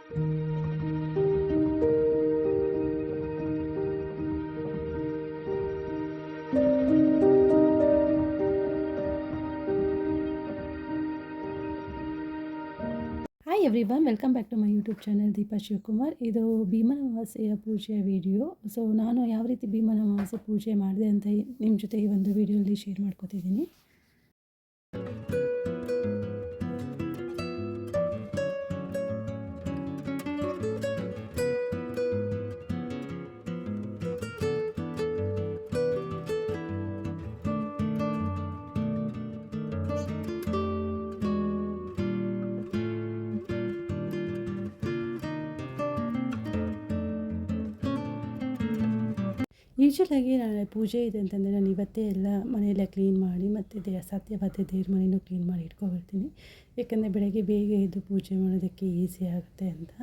Hi everyone, welcome back to my YouTube channel Deepa Shivakumar. ಇದು ಭೀಮನವಾಸೆಯ ಪೂಜೆಯ ವಿಡಿಯೋ. ಸೊ ನಾನು ಯಾವ ರೀತಿ ಭೀಮನವಾಸೆ ಪೂಜೆ ಮಾಡಿದೆ ಅಂತ ನಿಮ್ಮ ಜೊತೆ ಈ ಒಂದು ವಿಡಿಯೋಲಿ ಶೇರ್ ಮಾಡ್ಕೊತಿದ್ದೀನಿ. ಯೂಶ್ವಲಾಗಿ ನಾನು ಪೂಜೆ ಇದೆ ಅಂತಂದರೆ ನಾನು ಇವತ್ತೇ ಎಲ್ಲ ಮನೆಯೆಲ್ಲ ಕ್ಲೀನ್ ಮಾಡಿ ಮತ್ತು ಸಾಧ್ಯವಾದ ದೇವ್ರ ಮನೆಯೂ ಕ್ಲೀನ್ ಮಾಡಿ ಇಟ್ಕೊಬರ್ತೀನಿ. ಯಾಕಂದರೆ ಬೆಳಗ್ಗೆ ಬೇಗ ಎದ್ದು ಪೂಜೆ ಮಾಡೋದಕ್ಕೆ ಈಸಿ ಆಗುತ್ತೆ ಅಂತ.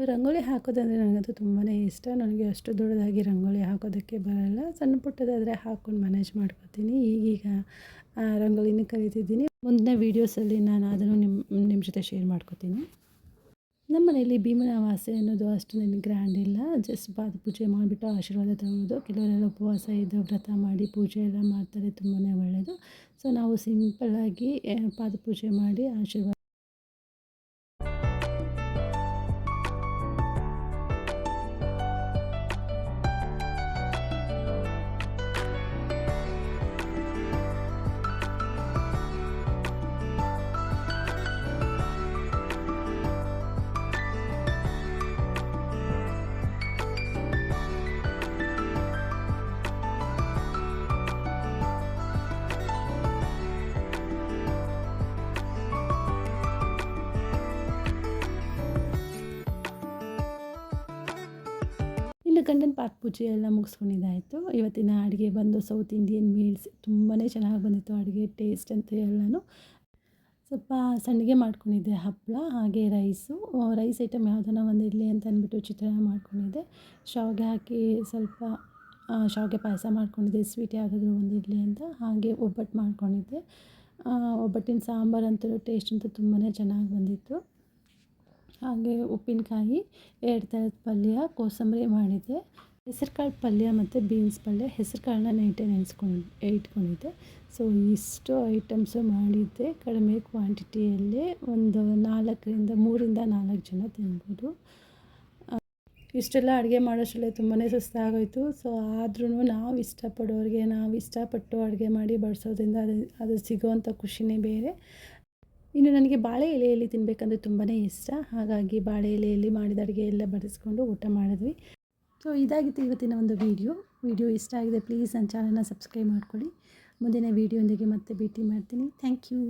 ರಂಗೋಲಿ ಹಾಕೋದಂದರೆ ನನಗಂತೂ ತುಂಬಾ ಇಷ್ಟ. ನನಗೆ ಅಷ್ಟು ದೊಡ್ಡದಾಗಿ ರಂಗೋಲಿ ಹಾಕೋದಕ್ಕೆ ಬರಲ್ಲ. ಸಣ್ಣ ಪುಟ್ಟದಾದರೆ ಹಾಕ್ಕೊಂಡು ಮ್ಯಾನೇಜ್ ಮಾಡ್ಕೊತೀನಿ. ಈಗೀಗ ರಂಗೋಲಿನ ಕಲಿತಿದ್ದೀನಿ. ಮುಂದಿನ ವೀಡಿಯೋಸಲ್ಲಿ ನಾನು ಅದನ್ನು ನಿಮ್ಮ ಜೊತೆ ಶೇರ್ ಮಾಡ್ಕೊತೀನಿ. ನಮ್ಮ ಮನೆಯಲ್ಲಿ ಭೀಮನವಾಸೆ ಅನ್ನೋದು ಅಷ್ಟು ನನಗೆ ಗ್ರ್ಯಾಂಡ್ ಇಲ್ಲ. ಜಸ್ಟ್ ಪಾದ ಪೂಜೆ ಮಾಡಿಬಿಟ್ಟು ಆಶೀರ್ವಾದ ತಗೊಳ್ಳೋದು. ಕೆಲವರೆಲ್ಲ ಉಪವಾಸ ಇದ್ದು ವ್ರತ ಮಾಡಿ ಪೂಜೆ ಎಲ್ಲ ಮಾಡ್ತಾರೆ, ತುಂಬಾ ಒಳ್ಳೆಯದು. ಸೊ ನಾವು ಸಿಂಪಲ್ಲಾಗಿ ಪಾದ ಪೂಜೆ ಮಾಡಿ ಆಶೀರ್ವಾದ ಇನ್ನು ಗಂಡನ ಪಾದ ಪೂಜೆ ಎಲ್ಲ ಮುಗಿಸ್ಕೊಂಡಿದ್ದಾಯಿತು. ಇವತ್ತಿನ ಅಡುಗೆ ಬಂದು ಸೌತ್ ಇಂಡಿಯನ್ ಮೀಲ್ಸ್. ತುಂಬಾ ಚೆನ್ನಾಗಿ ಬಂದಿತ್ತು ಅಡುಗೆ, ಟೇಸ್ಟ್ ಅಂತ ಎಲ್ಲನೂ. ಸ್ವಲ್ಪ ಸಂಡಿಗೆ ಮಾಡ್ಕೊಂಡಿದ್ದೆ, ಹಪ್ಪಳ, ಹಾಗೆ ರೈಸ್ ಐಟಮ್ ಯಾವುದನ್ನ ಒಂದು ಇರಲಿ ಅಂತ ಅಂದ್ಬಿಟ್ಟು ಚಿತ್ರಾನ್ನ ಮಾಡ್ಕೊಂಡಿದ್ದೆ. ಶಾವಿಗೆ ಹಾಕಿ ಸ್ವಲ್ಪ ಶಾವಿಗೆ ಪಾಯಸ ಮಾಡ್ಕೊಂಡಿದ್ದೆ, ಸ್ವೀಟ್ ಯಾವುದಾದ್ರೂ ಒಂದು ಇರಲಿ ಅಂತ. ಹಾಗೆ ಒಬ್ಬಟ್ಟು ಮಾಡ್ಕೊಂಡಿದ್ದೆ. ಒಬ್ಬಟ್ಟಿನ ಸಾಂಬಾರಂತೂ ಟೇಸ್ಟ್ ಅಂತೂ ತುಂಬಾ ಚೆನ್ನಾಗಿ ಬಂದಿತ್ತು. ಹಾಗೆ ಉಪ್ಪಿನಕಾಯಿ, 2 ಥರದ ಪಲ್ಯ, ಕೋಸಂಬರಿ ಮಾಡಿದ್ದೆ. ಹೆಸರುಕಾಳು ಪಲ್ಯ ಮತ್ತು ಬೀನ್ಸ್ ಪಲ್ಯ. ಹೆಸರು ಕಾಳನ್ನ ನೈಟೇ ಇಟ್ಕೊಂಡಿದ್ದೆ. ಸೊ ಇಷ್ಟು ಐಟಮ್ಸು ಮಾಡಿದ್ದೆ. ಕಡಿಮೆ ಕ್ವಾಂಟಿಟಿಯಲ್ಲಿ ಒಂದು 3-4 ಜನ ತಿನ್ಬೋದು. ಇಷ್ಟೆಲ್ಲ ಅಡುಗೆ ಮಾಡೋಷ್ಟರಲ್ಲೇ ತುಂಬಾ ಸುಸ್ತಾಗೋಯಿತು. ಸೊ ಆದ್ರೂ ನಾವು ಇಷ್ಟಪಟ್ಟು ಅಡುಗೆ ಮಾಡಿ ಬಡಿಸೋದ್ರಿಂದ ಅದು ಸಿಗೋವಂಥ ಖುಷಿನೇ ಬೇರೆ. ಇನ್ನು ನನಗೆ ಬಾಳೆ ಎಲೆಯಲ್ಲಿ ತಿನ್ನಬೇಕಂದ್ರೆ ತುಂಬಾ ಇಷ್ಟ. ಹಾಗಾಗಿ ಬಾಳೆ ಎಲೆಯಲ್ಲಿ ಮಾಡಿದ ಅಡುಗೆ ಎಲ್ಲ ಬಡಿಸ್ಕೊಂಡು ಊಟ ಮಾಡಿದ್ವಿ. ಸೊ ಇದಾಗಿತ್ತು ಇವತ್ತಿನ ಒಂದು ವಿಡಿಯೋ ಇಷ್ಟ ಆಗಿದೆ ಪ್ಲೀಸ್ ನನ್ನ ಚಾನಲ್ನ ಸಬ್ಸ್ಕ್ರೈಬ್ ಮಾಡ್ಕೊಳ್ಳಿ. ಮುಂದಿನ ವಿಡಿಯೋದೊಂದಿಗೆ ಮತ್ತೆ ಭೇಟಿ ಮಾಡ್ತೀನಿ. Thank you.